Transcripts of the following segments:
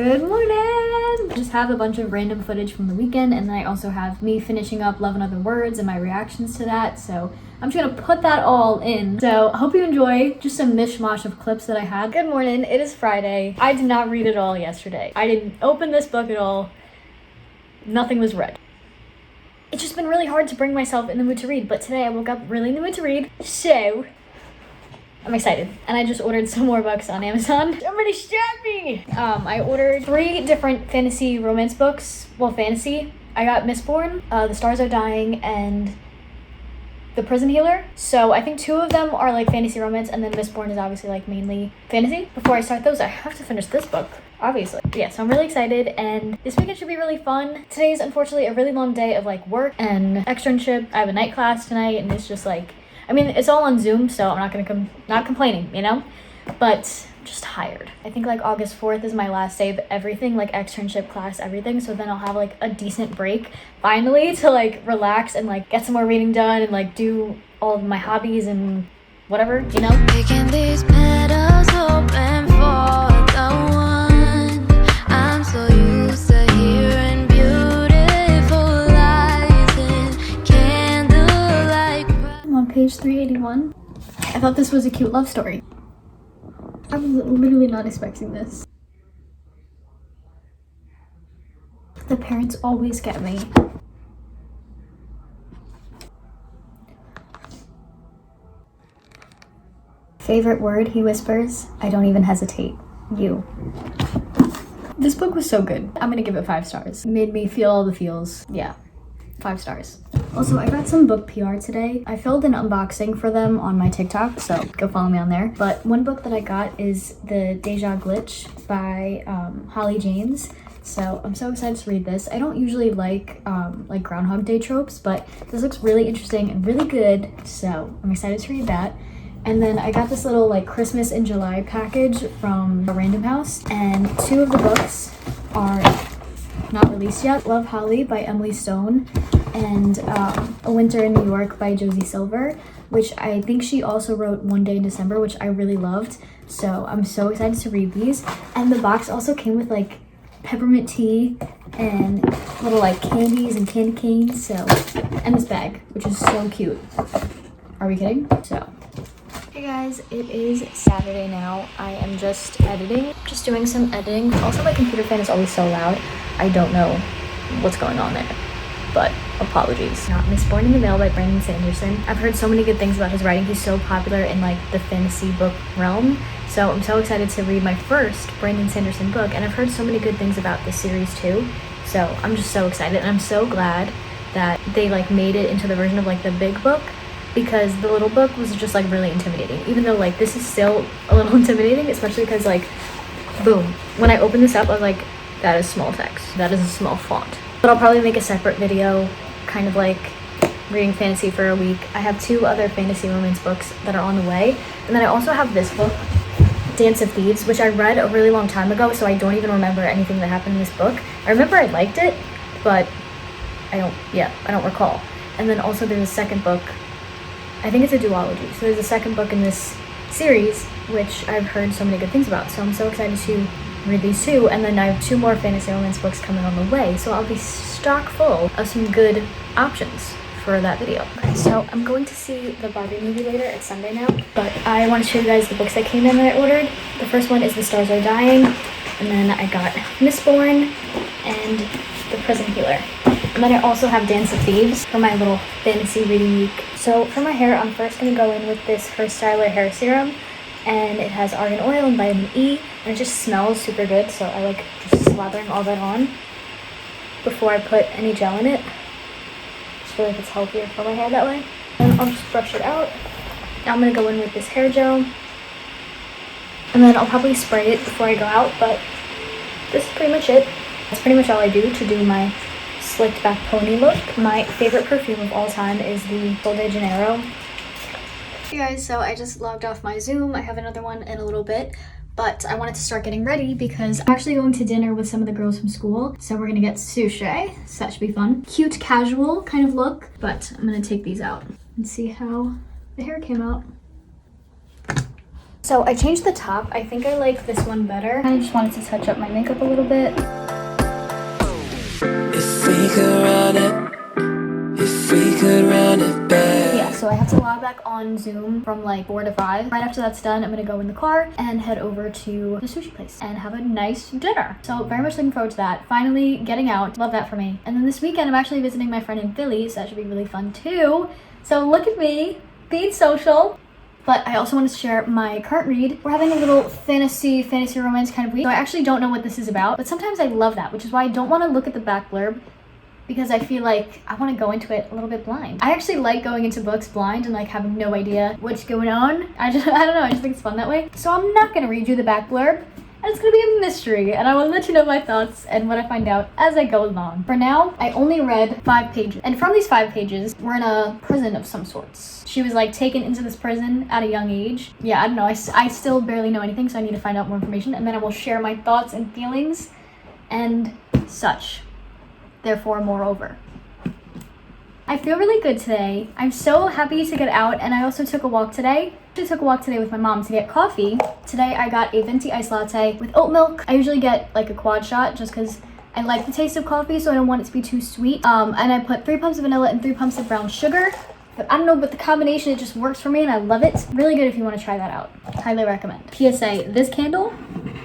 Good morning! I just have a bunch of random footage from the weekend, and then I also have me finishing up Love and Other Words and my reactions to that, so I'm just gonna put that all in. So I hope you enjoy just a mishmash of clips that I had. Good morning, it is Friday. I did not read it all yesterday. I didn't open this book at all. Nothing was read. It's just been really hard to bring myself in the mood to read, but today I woke up really in the mood to read, so I'm excited. And I just ordered some more books on Amazon. Somebody stop me! I ordered 3 different fantasy romance books. Well, fantasy. I got Mistborn, The Stars Are Dying, and The Prison Healer. So I think 2 of them are like fantasy romance, and then Mistborn is obviously like mainly fantasy. Before I start those, I have to finish this book, obviously. But yeah, so I'm really excited, and this weekend should be really fun. Today's unfortunately a really long day of like work and externship. I have a night class tonight, and it's just like, I mean, it's all on Zoom, so I'm not gonna not complaining, you know? But I'm just tired. I think like August 4th is my last day of everything, like externship, class, everything. So then I'll have like a decent break finally to like relax and like get some more reading done and like do all of my hobbies and whatever, you know? Picking these petals open for the one. I'm so used to hearing beautiful lies and candlelight. I'm on page 381. I thought this was a cute love story. I was literally not expecting this. The parents always get me. Favorite word, he whispers. I don't even hesitate. You. This book was so good. I'm gonna give it 5 stars. Made me feel all the feels. Yeah, 5 stars. Also, I got some book PR today. I filmed an unboxing for them on my TikTok, so go follow me on there. But one book that I got is The Deja Glitch by Holly James. So I'm so excited to read this. I don't usually like Groundhog Day tropes, but this looks really interesting and really good, so I'm excited to read that. And then I got this little like Christmas in July package from a Random House, and 2 of the books are not released yet. Love, Holly by Emily Stone, and A Winter in New York by Josie Silver, which I think she also wrote One Day in December, which I really loved. So I'm so excited to read these. And the box also came with like peppermint tea and little like candies and candy canes. So, and this bag, which is so cute. Are we kidding? So. Hey guys, it is Saturday now. I am just editing, just doing some editing. Also, my computer fan is always so loud. I don't know what's going on there, but apologies. Not Mistborn in the Mail by Brandon Sanderson. I've heard so many good things about his writing. He's so popular in like the fantasy book realm. So I'm so excited to read my first Brandon Sanderson book, and I've heard so many good things about this series too. So I'm just so excited, and I'm so glad that they like made it into the version of like the big book, because the little book was just like really intimidating, even though like this is still a little intimidating, especially because like boom, when I opened this up I was like, that is small text, that is a small font. But I'll probably make a separate video kind of like reading fantasy for a week. I have 2 other fantasy romance books that are on the way, and then I also have this book, Dance of Thieves, which I read a really long time ago, so I don't even remember anything that happened in this book. I remember I liked it, but I don't recall. And then also there's a second book, I think it's a duology. So there's a second book in this series, which I've heard so many good things about. So I'm so excited to read these 2. And then I have 2 more fantasy romance books coming on the way. So I'll be stock full of some good options for that video. Okay, so I'm going to see the Barbie movie later. It's Sunday now. But I want to show you guys the books that came in that I ordered. The first one is The Stars Are Dying. And then I got Mistborn and The Prison Healer. And then I also have Dance of Thieves for my little fantasy reading week. So for my hair, I'm first going to go in with this Her Styler hair serum. And it has argan oil and vitamin E. And it just smells super good. So I like just slathering all that on before I put any gel in it. Just feel like it's healthier for my hair that way. And I'll just brush it out. Now I'm going to go in with this hair gel. And then I'll probably spray it before I go out. But this is pretty much it. That's pretty much all I do to do my slicked back pony look. My favorite perfume of all time is the Sol de Janeiro. Hey guys, so I just logged off my Zoom. I have another one in a little bit, but I wanted to start getting ready because I'm actually going to dinner with some of the girls from school. So we're gonna get sushi, so that should be fun. Cute, casual kind of look, but I'm gonna take these out and see how the hair came out. So I changed the top. I think I like this one better. I just wanted to touch up my makeup a little bit. If we could run it, if we could run it back. Yeah, so I have to log back on Zoom from like 4 to 5. Right after that's done, I'm gonna go in the car and head over to the sushi place and have a nice dinner. So very much looking forward to that. Finally getting out, love that for me. And then this weekend, I'm actually visiting my friend in Philly, so that should be really fun too. So look at me, being social. But I also wanted to share my current read. We're having a little fantasy romance kind of week. So I actually don't know what this is about, but sometimes I love that, which is why I don't want to look at the back blurb, because I feel like I want to go into it a little bit blind. I actually like going into books blind and like having no idea what's going on. I don't know, I just think it's fun that way. So I'm not going to read you the back blurb. And it's gonna be a mystery, and I will let you know my thoughts and what I find out as I go along. For now, I only read 5 pages. And from these 5 pages, we're in a prison of some sorts. She was like taken into this prison at a young age. Yeah, I don't know, I still barely know anything, so I need to find out more information, and then I will share my thoughts and feelings and such. Therefore, moreover. I feel really good today. I'm so happy to get out, and I also took a walk today. I took a walk today with my mom to get coffee. Today I got a venti iced latte with oat milk. I usually get like a quad shot just because I like the taste of coffee, so I don't want it to be too sweet. And I put 3 pumps of vanilla and 3 pumps of brown sugar. But I don't know, but the combination, it just works for me and I love it. Really good if you want to try that out. Highly recommend. PSA, this candle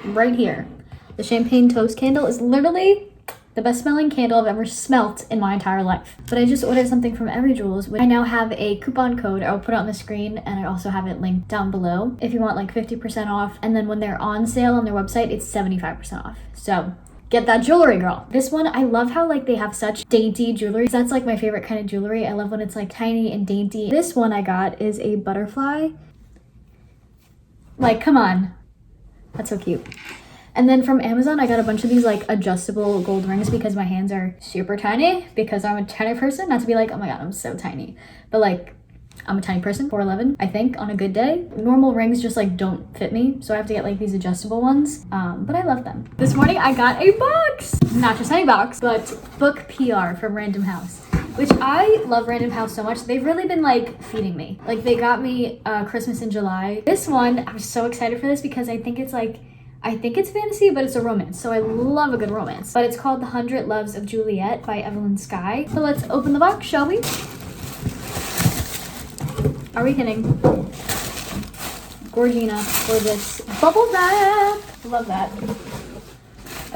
right here, the champagne toast candle, is literally the best smelling candle I've ever smelt in my entire life. But I just ordered something from Every Jewels. I now have a coupon code. I'll put it on the screen, and I also have it linked down below if you want like 50% off. And then when they're on sale on their website, it's 75% off. So get that jewelry, girl. This one, I love how like they have such dainty jewelry. That's like my favorite kind of jewelry. I love when it's like tiny and dainty. This one I got is a butterfly. Like, come on. That's so cute. And then from Amazon, I got a bunch of these like adjustable gold rings because my hands are super tiny, because I'm a tiny person. Not to be like, oh my God, I'm so tiny. But like, I'm a tiny person, 4'11", I think, on a good day. Normal rings just like don't fit me, so I have to get like these adjustable ones. But I love them. This morning I got a box. Not just any box, but book PR from Random House. Which I love Random House so much. They've really been like feeding me. Like they got me Christmas in July. This one, I was so excited for this because I think it's fantasy, but it's a romance. So I love a good romance. But it's called The 100 Loves of Juliet by Evelyn Skye. So let's open the box, shall we? Are we kidding? Gorgina for this bubble wrap. Love that.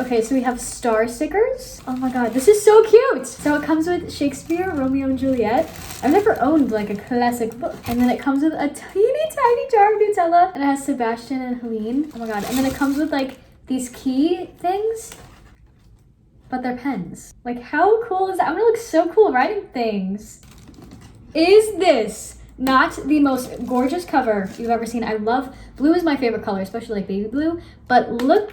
Okay, so we have star stickers. Oh my God, this is so cute. So it comes with Shakespeare, Romeo and Juliet. I've never owned like a classic book. And then it comes with a teeny tiny jar of Nutella. And it has Sebastian and Helene. Oh my God. And then it comes with like these key things, but they're pens. Like how cool is that? I'm gonna look so cool writing things. Is this not the most gorgeous cover you've ever seen? I love, blue is my favorite color, especially like baby blue. But look,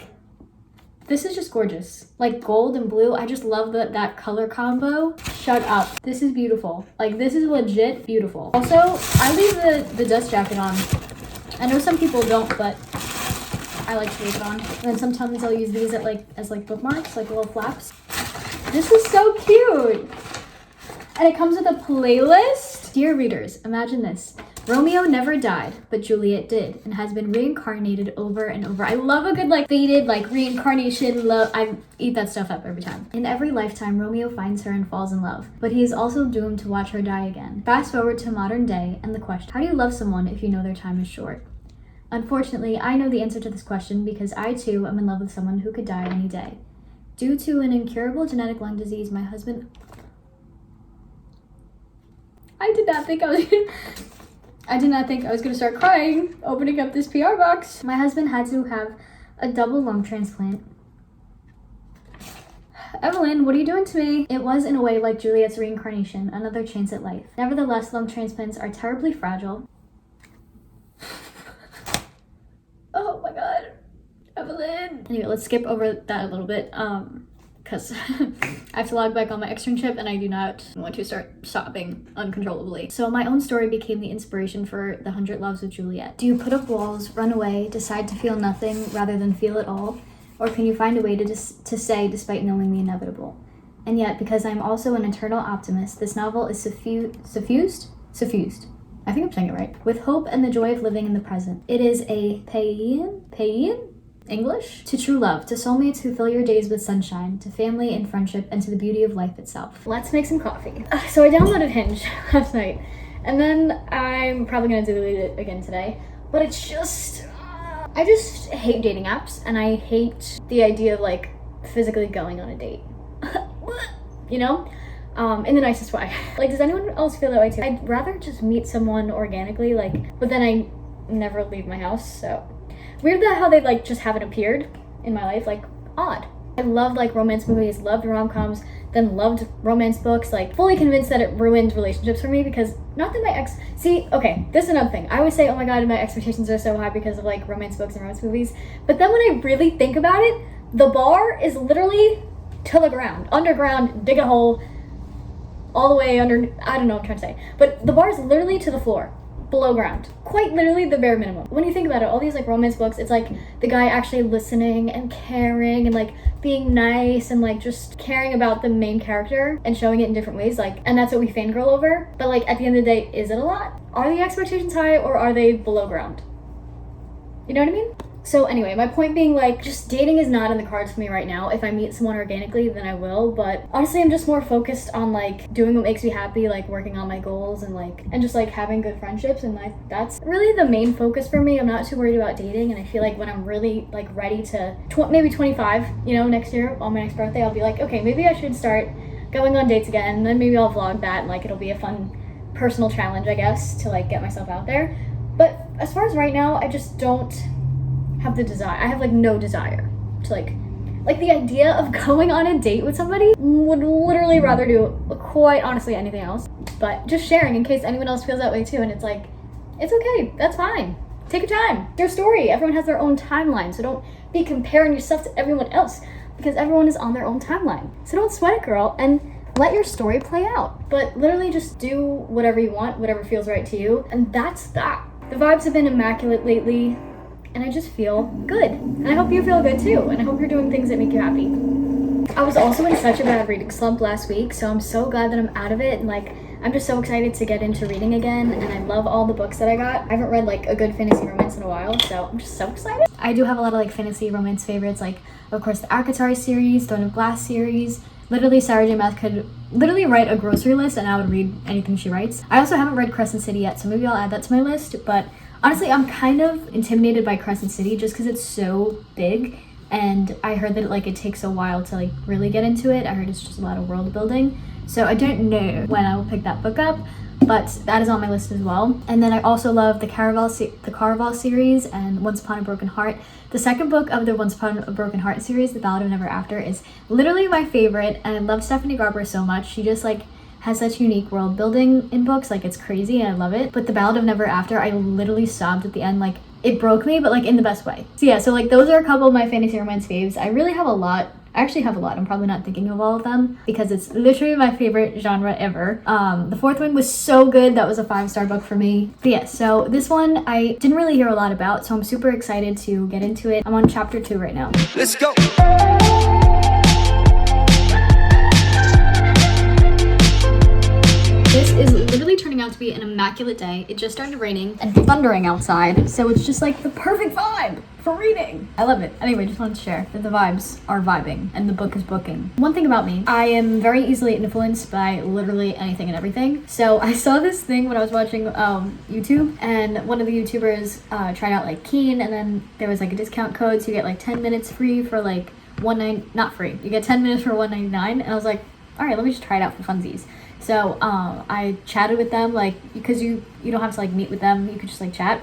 this is just gorgeous. Like gold and blue. I just love that color combo. Shut up. This is beautiful. Like this is legit beautiful. Also, I leave the dust jacket on. I know some people don't, but I like to leave it on. And then sometimes I'll use these as bookmarks, like little flaps. This is so cute. And it comes with a playlist. Dear readers, imagine this. Romeo never died, but Juliet did, and has been reincarnated over and over. I love a good like faded like reincarnation love. I eat that stuff up every time. In every lifetime, Romeo finds her and falls in love, but he is also doomed to watch her die again. Fast forward to modern day and the question, how do you love someone if you know their time is short? Unfortunately, I know the answer to this question because I too am in love with someone who could die any day. Due to an incurable genetic lung disease, my husband... I did not think I was gonna start crying opening up this PR box. My husband had to have a double lung transplant. Evelyn, what are you doing to me? It was in a way like Juliet's reincarnation, another chance at life. Nevertheless, lung transplants are terribly fragile. Oh my God, Evelyn. Anyway, let's skip over that a little bit. Because I have to log back on my externship and I do not want to start sobbing uncontrollably. So my own story became the inspiration for The 100 Loves of Juliet. Do you put up walls, run away, decide to feel nothing rather than feel it all? Or can you find a way to say despite knowing the inevitable? And yet, because I'm also an eternal optimist, this novel is suffused I think I'm saying it right. With hope and the joy of living in the present. It is a paean English? To true love, to soulmates who fill your days with sunshine, to family and friendship, and to the beauty of life itself. Let's make some coffee. So I downloaded Hinge last night, and then I'm probably gonna delete it again today, but it's just, I just hate dating apps, and I hate the idea of like physically going on a date. You know? In the nicest way. Like, does anyone else feel that way too? I'd rather just meet someone organically, like, but then I never leave my house, so. Weird that how they like just haven't appeared in my life, like odd. I loved like romance movies, loved rom-coms, then loved romance books, like fully convinced that it ruined relationships for me because not that my ex, see, okay, this is another thing. I always say, oh my God, my expectations are so high because of like romance books and romance movies. But then when I really think about it, the bar is literally to the ground, underground, dig a hole, all the way under, I don't know what I'm trying to say. But the bar is literally to the floor. Below ground, quite literally the bare minimum. When you think about it, all these like romance books, it's like the guy actually listening and caring and like being nice and like just caring about the main character and showing it in different ways, like, and that's what we fangirl over. But like at the end of the day, is it a lot? Are the expectations high or are they below ground? You know what I mean? So anyway, my point being like, just dating is not in the cards for me right now. If I meet someone organically, then I will. But honestly, I'm just more focused on like doing what makes me happy, like working on my goals and like, and just like having good friendships. And like, that's really the main focus for me. I'm not too worried about dating. And I feel like when I'm really like ready to, maybe 25, you know, next year on my next birthday, I'll be like, okay, maybe I should start going on dates again. And then maybe I'll vlog that and like, it'll be a fun personal challenge, I guess, to like get myself out there. But as far as right now, I just don't have the desire. I have like no desire to like the idea of going on a date with somebody. Would literally rather do quite honestly anything else, but just sharing in case anyone else feels that way too. And it's like, it's okay, that's fine, take your time, your story. Everyone has their own timeline, so don't be comparing yourself to everyone else because everyone is on their own timeline. So don't sweat it, girl, and let your story play out. But literally just do whatever you want, whatever feels right to you, and that's that. The vibes have been immaculate lately, and I just feel good. And I hope you feel good too, and I hope you're doing things that make you happy. I was also in such a bad reading slump last week, so I'm so glad that I'm out of it, and like, I'm just so excited to get into reading again, and I love all the books that I got. I haven't read like a good fantasy romance in a while, so I'm just so excited. I do have a lot of like fantasy romance favorites, like of course the Carioti series, Throne of Glass series. Literally, Sarah J. Maas could literally write a grocery list and I would read anything she writes. I also haven't read Crescent City yet, so maybe I'll add that to my list, but honestly, I'm kind of intimidated by Crescent City just because it's so big, and I heard that it takes a while to like really get into it. I heard it's just a lot of world building, so I don't know when I will pick that book up, but that is on my list as well. And then I also love the Caraval series and Once Upon a Broken Heart. The second book of the Once Upon a Broken Heart series, The Ballad of Never After, is literally my favorite, and I love Stephanie Garber so much. She just like has such unique world building in books, like it's crazy and I love it. But The Ballad of Never After, I literally sobbed at the end, like it broke me, but like in the best way. So yeah, so like those are a couple of my fantasy romance faves. I really have a lot. I actually have a lot. I'm probably not thinking of all of them because it's literally my favorite genre ever. The fourth one was so good. That was a 5-star book for me. But yeah, so this one I didn't really hear a lot about, so I'm super excited to get into it. I'm on chapter 2 right now. Let's go. This is literally turning out to be an immaculate day. It just started raining and thundering outside, so it's just like the perfect vibe for reading. I love it. Anyway, just wanted to share that the vibes are vibing and the book is booking. One thing about me, I am very easily influenced by literally anything and everything. So I saw this thing when I was watching YouTube, and one of the YouTubers tried out like Keen, and then there was like a discount code, so you get like 10 minutes free for like not free. You get 10 minutes for $1.99, and I was like, all right, let me just try it out for funsies. So I chatted with them, like, because you don't have to like meet with them, you could just like chat.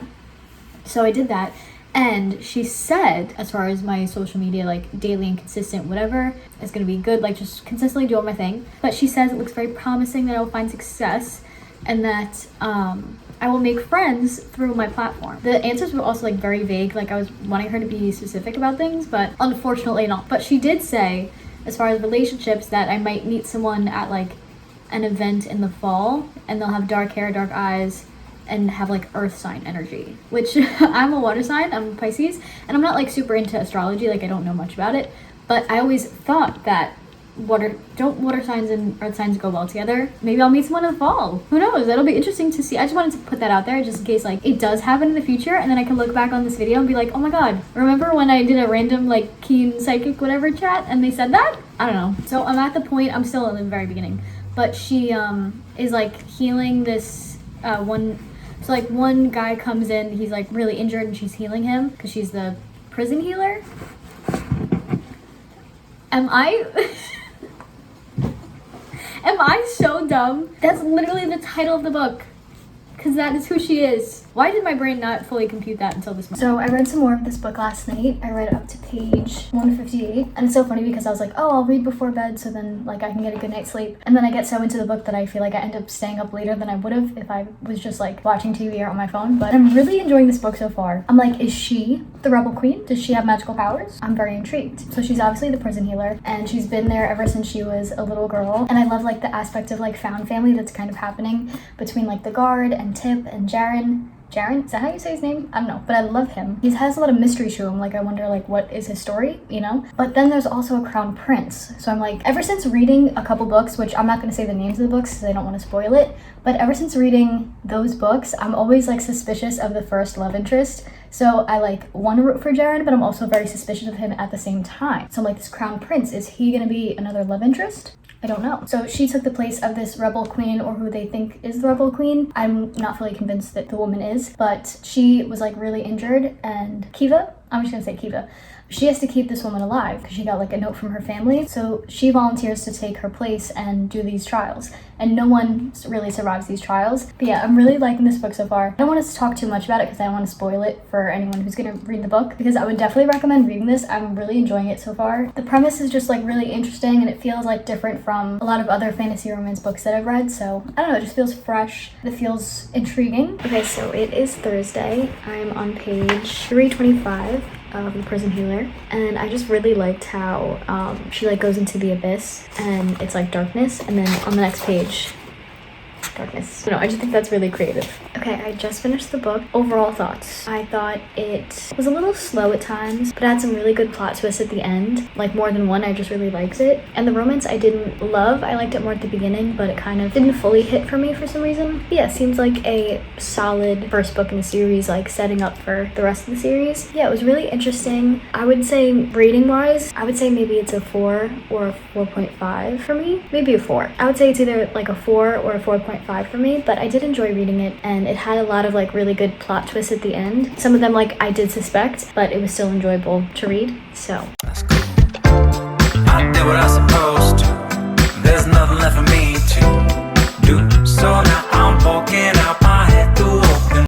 So I did that, and she said, as far as my social media, like daily and consistent, whatever, is gonna be good, like just consistently doing my thing. But she says it looks very promising, that I will find success, and that I will make friends through my platform. The answers were also like very vague, like I was wanting her to be specific about things, but unfortunately not. But she did say, as far as relationships, that I might meet someone at like an event in the fall, and they'll have dark hair, dark eyes, and have like earth sign energy, which I'm a water sign, I'm Pisces, and I'm not like super into astrology, like I don't know much about it, but I always thought that water signs and earth signs go well together. Maybe I'll meet someone in the fall. Who knows? That'll be interesting to see. I just wanted to put that out there just in case like it does happen in the future, and then I can look back on this video and be like, oh my god, remember when I did a random like keen psychic whatever chat and they said that? I don't know. So I'm at the point, I'm still in the very beginning, but she is like healing this one. So like one guy comes in, he's like really injured and she's healing him because she's the prison healer. Am I am I so dumb? That's literally the title of the book, because that is who she is. Why did my brain not fully compute that until this moment? So I read some more of this book last night. I read up to page 158, and it's so funny because I was like, oh, I'll read before bed so then like I can get a good night's sleep. And then I get so into the book that I feel like I end up staying up later than I would have if I was just like watching TV or on my phone. But I'm really enjoying this book so far. I'm like, is she the rebel queen? Does she have magical powers? I'm very intrigued. So she's obviously the prison healer, and she's been there ever since she was a little girl. And I love like the aspect of like found family that's kind of happening between like the guard and Tip and Jaren. Jaren, is that how you say his name? I don't know, but I love him. He has a lot of mystery to him. Like I wonder like what is his story, you know? But then there's also a crown prince. So I'm like, ever since reading a couple books, which I'm not going to say the names of the books because I don't want to spoil it, but ever since reading those books, I'm always like suspicious of the first love interest. So I like want to root for Jaren, but I'm also very suspicious of him at the same time. So I'm like, this crown prince, is he going to be another love interest? I don't know. So she took the place of this rebel queen, or who they think is the rebel queen. I'm not fully convinced that the woman is, but she was like really injured, and Kiva, I'm just gonna say Kiva, she has to keep this woman alive because she got like a note from her family. So she volunteers to take her place and do these trials, and no one really survives these trials. But yeah, I'm really liking this book so far. I don't want to talk too much about it because I don't want to spoil it for anyone who's gonna read the book, because I would definitely recommend reading this. I'm really enjoying it so far. The premise is just like really interesting, and it feels like different from a lot of other fantasy romance books that I've read. So I don't know, it just feels fresh. It feels intriguing. Okay, so it is Thursday. I'm on page 325 of The Prison Healer, and I just really liked how she like goes into the abyss and it's like darkness, and then on the next page darkness. I just think that's really creative. Okay, I just finished the book. Overall thoughts. I thought it was a little slow at times, but had some really good plot twists at the end. Like more than one, I just really liked it. And the romance I didn't love. I liked it more at the beginning, but it kind of didn't fully hit for me for some reason. But yeah, seems like a solid first book in the series, like setting up for the rest of the series. Yeah, it was really interesting. I would say rating wise, I would say maybe it's a 4 or a 4.5 for me. Maybe a 4. I would say it's either like a 4 or a 4.5 for me, but I did enjoy reading it, and it had a lot of like really good plot twists at the end. Some of them like I did suspect, but it was still enjoyable to read. So That's cool. I did what I was supposed to. There's nothing left for me to do. So now I'm walking out